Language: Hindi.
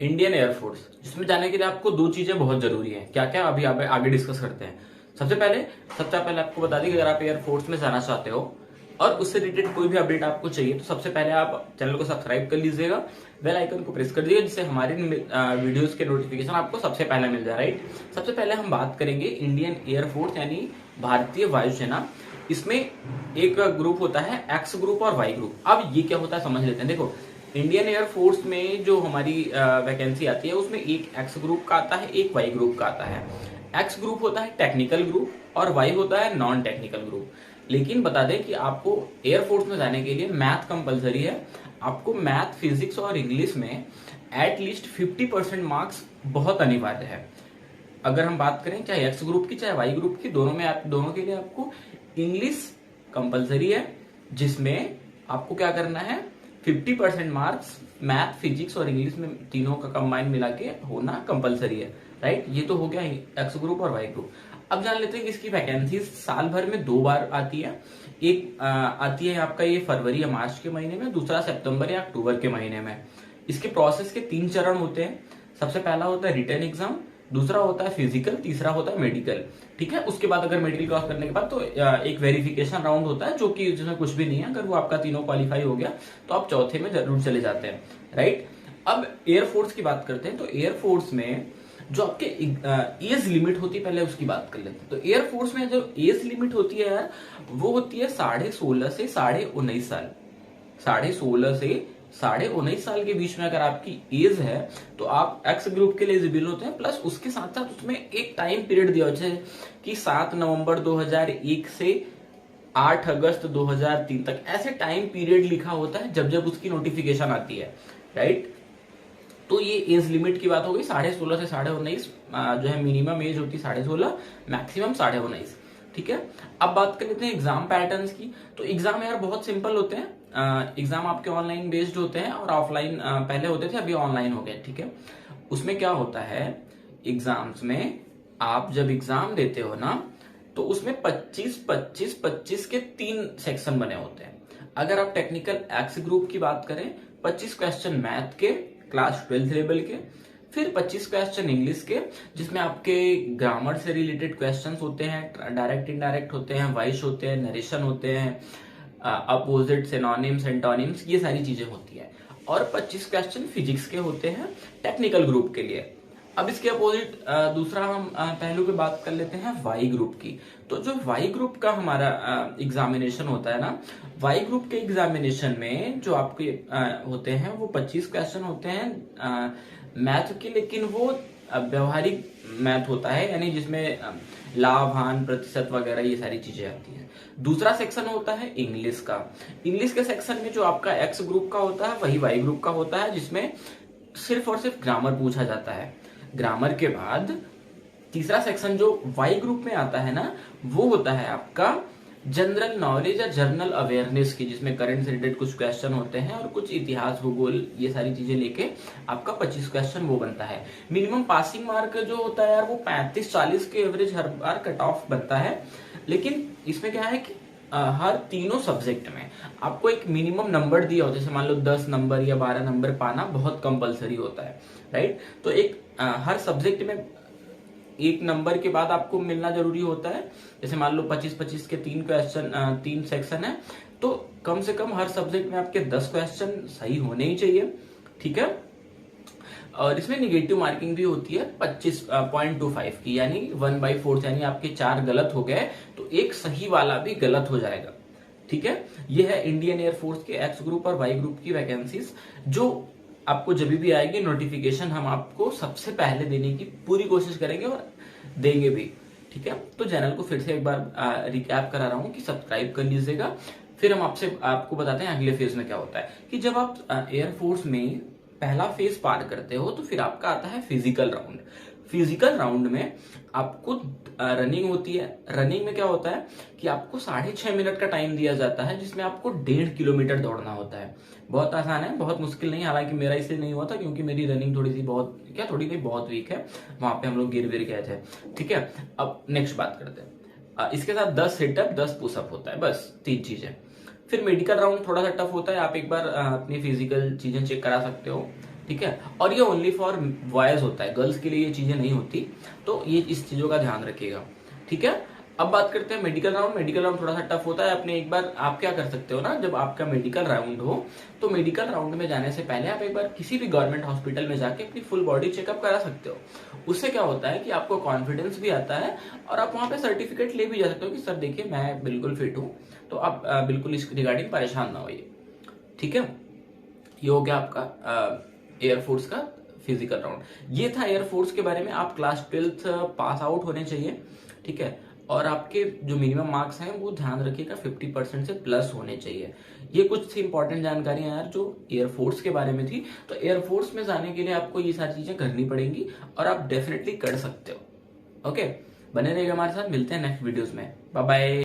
इंडियन एयरफोर्स, जिसमें जाने के लिए आपको दो चीजें बहुत जरूरी है। क्या क्या अभी आगे डिस्कस करते हैं। सबसे पहले आपको बता दें कि अगर आप एयरफोर्स में जाना चाहते हो और उससे रिलेटेड कोई भी अपडेट आपको चाहिए तो सबसे पहले आप चैनल को सब्सक्राइब कर लीजिएगा, बेल आइकन को प्रेस कर दीजिएगा, जिससे हमारे वीडियोस के नोटिफिकेशन आपको सबसे पहले मिल जाए। राइट, सबसे पहले हम बात करेंगे इंडियन एयरफोर्स यानी भारतीय वायुसेना। इसमें एक ग्रुप होता है एक्स ग्रुप और वाई ग्रुप। अब ये क्या होता है समझ लेते हैं। देखो, इंडियन एयरफोर्स में जो हमारी वैकेंसी आती है उसमें एक एक्स ग्रुप का आता है, एक वाई ग्रुप का आता है। एक्स ग्रुप होता है टेक्निकल ग्रुप और वाई होता है नॉन टेक्निकल ग्रुप। लेकिन बता दें कि आपको एयरफोर्स में जाने के लिए मैथ कंपलसरी है। आपको मैथ, फिजिक्स और इंग्लिश में एटलीस्ट 50% मार्क्स बहुत अनिवार्य है। अगर हम बात करें चाहे एक्स ग्रुप की चाहे वाई ग्रुप की, दोनों के लिए आपको इंग्लिश कंपलसरी है, जिसमें आपको क्या करना है, 50% मार्क्स मैथ, फिजिक्स और इंग्लिश में तीनों का कंबाइन मिला के होना कंपलसरी है। राइट, ये तो हो गया एक्स ग्रुप और वाई ग्रुप। अब जान लेते हैं कि इसकी वैकेंसी साल भर में 2 बार आती है। एक आती है आपका ये फरवरी या मार्च के महीने में, दूसरा सितंबर या अक्टूबर के महीने में। इसके प्रोसेस के 3 चरण होते हैं। सबसे पहला होता है रिटन एग्जाम, दूसरा होता है फिजिकल, तीसरा होता है मेडिकल। ठीक है, उसके बाद अगर मेडिकल क्रॉस करने के बाद तो एक वेरिफिकेशन राउंड होता है, जो कि जिसमें कुछ भी नहीं है। अगर वो आपका तीनों क्वालिफाई हो गया तो आप चौथे में जरूर चले जाते हैं। राइट, अब एयरफोर्स की बात करते हैं। तो एयरफोर्स में जो आपके एज लिमिट होती है, पहले उसकी बात कर लेते हैं। तो एयरफोर्स में जो एज लिमिट होती है यार, वो होती है 16.5 से 19.5 साल। 16.5 से 19.5 साल के बीच में अगर आपकी एज है तो आप एक्स ग्रुप के लिए एलिजिबल होते हैं। प्लस उसके साथ साथ उसमें एक टाइम पीरियड दिया होता है कि 7 नवंबर 2001 से 8 अगस्त 2003 तक, ऐसे टाइम पीरियड लिखा होता है जब जब उसकी नोटिफिकेशन आती है। राइट, तो ये एज लिमिट की बात हो गई। 16.5 से 19.5 जो है मिनिमम एज होती है 16.5, मैक्सिमम 19.5। ठीक है, अब बात कर लेते हैं एग्जाम पैटर्न्स की। तो एग्जाम यार बहुत सिंपल होते हैं। एग्जाम आपके ऑनलाइन बेस्ड होते हैं और ऑफलाइन पहले होते थे, अभी ऑनलाइन हो गए। ठीक है, उसमें क्या होता है, एग्जाम्स में आप जब एग्जाम देते हो ना तो उसमें 25-25-25 के 3 सेक्शन बने होते हैं। अगर आप टेक्निकल एक्स ग्रुप की बात करें, 25 क्वेश्चन मैथ के क्लास 12th लेवल के, फिर 25 क्वेश्चन इंग्लिश के, जिसमें आपके ग्रामर से रिलेटेड क्वेश्चंस होते हैं, डायरेक्ट इनडायरेक्ट होते हैं, वॉइस होते हैं, नरेशन होते हैं, अपोजिट, सिनोनिम्स, एंटोनिम्स, ये सारी चीजें होती है। और 25 क्वेश्चन फिजिक्स के होते हैं टेक्निकल ग्रुप के लिए। अब इसके अपोजिट दूसरा हम पहलू पे बात कर लेते हैं वाई ग्रुप की। तो जो वाई ग्रुप का हमारा एग्जामिनेशन होता है ना, वाई ग्रुप के एग्जामिनेशन में जो आपके होते हैं वो 25 क्वेश्चन होते हैं मैथ के, लेकिन वो व्यवहारिक मैथ होता है, यानी जिसमें लाभ, हान, प्रतिशत वगैरह ये सारी चीजें आती हैं। दूसरा सेक्शन होता है इंग्लिश का। इंग्लिश के सेक्शन में जो आपका एक्स ग्रुप का होता है वही वाई ग्रुप का होता है, जिसमें सिर्फ और सिर्फ ग्रामर पूछा जाता है। ग्रामर के बाद तीसरा सेक्शन जो वाई ग्रुप में आता है ना, वो होता है आपका जनरल नॉलेज या जर्नल अवेयरनेस की, जिसमें करंट से रिलेटेड कुछ क्वेश्चन होते हैं और कुछ इतिहास, भूगोल, ये सारी चीजें लेके आपका 25 क्वेश्चन वो बनता है। मिनिमम पासिंग मार्क जो होता है यार वो 35-40 के एवरेज हर बार कट ऑफ बनता है। लेकिन इसमें क्या है कि हर तीनों सब्जेक्ट में आपको एक मिनिमम नंबर दिया होता है। जैसे मान लो 10 नंबर या 12 नंबर पाना बहुत कंपलसरी होता है। राइट, तो एक हर सब्जेक्ट में एक नंबर के बाद आपको मिलना जरूरी होता है। जैसे मान लो 25-25 के 3 सेक्शन है, तो कम से कम हर सब्जेक्ट में आपके 10 क्वेश्चन सही होने ही चाहिए। ठीक है, और इसमें निगेटिव मार्किंग भी होती है 25.25 की, यानी 1/4, यानी आपके 4 गलत हो गए तो एक सही वाला भी गलत हो जाएगा। ठीक है, ये है इंडियन एयरफोर्स के एक्स ग्रुप और वाई ग्रुप की वैकेंसीज, जो आपको जब भी आएगी नोटिफिकेशन हम आपको सबसे पहले देने की पूरी कोशिश करेंगे और देंगे भी। ठीक है, तो चैनल को फिर से एक बार रिकैप करा रहा हूं कि सब्सक्राइब कर लीजिएगा। फिर हम आपको बताते हैं अगले फेज में क्या होता है। कि जब आप एयरफोर्स में पहला फेज पार करते हो तो फिर आपका आता है फिजिकल राउंड। फिजिकल राउंड में आपको रनिंग होती है। रनिंग में क्या होता है कि आपको 6.5 मिनट का टाइम दिया जाता है, जिसमें आपको 1.5 किलोमीटर दौड़ना होता है। बहुत आसान है, बहुत मुश्किल नहीं। हालांकि मेरा इसलिए नहीं हुआ था क्योंकि मेरी रनिंग थोड़ी सी थोड़ी नहीं बहुत वीक है, वहां पे हम लोग गिर गए थे। ठीक है, अब नेक्स्ट बात करते हैं। इसके साथ 10 सिटअप 10 पुशअप होता है, बस 3 चीजें। फिर मेडिकल राउंड थोड़ा सा टफ होता है, आप एक बार अपनी फिजिकल चीजें चेक करा सकते हो। ठीक है। और ये ओनली फॉर बॉयज होता है, गर्ल्स के लिए ये चीजें नहीं होती, तो ये इस चीजों का ध्यान रखिएगा, ठीक है। अब बात करते हैं मेडिकल राउंड। मेडिकल राउंड थोड़ा सा टफ होता है। अपने एक बार आप क्या कर सकते हो ना, जब आपका मेडिकल राउंड हो तो मेडिकल राउंड में जाने से पहले आप एक बार किसी भी गवर्नमेंट हॉस्पिटल में जाके अपनी फुल बॉडी चेकअप करा सकते हो। उससे क्या होता है कि आपको कॉन्फिडेंस भी आता है और आप वहां पे सर्टिफिकेट ले भी जा सकते हो कि सर देखिए मैं बिल्कुल फिट हूँ, तो आप बिल्कुल इस रिगार्डिंग परेशान ना होइए, ठीक है। ये हो गया आपका एयरफोर्स का फिजिकल राउंड। ये था एयरफोर्स के बारे में। आप क्लास 12th पास आउट होने चाहिए, ठीक है। और आपके जो मिनिमम मार्क्स हैं वो ध्यान रखिएगा 50% से प्लस होने चाहिए। ये कुछ इंपॉर्टेंट जानकारियां यार जो एयरफोर्स के बारे में थी। तो एयरफोर्स में जाने के लिए आपको ये सारी चीजें करनी पड़ेंगी और आप डेफिनेटली कर सकते हो। ओके, बने रहिएगा हमारे साथ, मिलते हैं नेक्स्ट वीडियोस में। Bye bye.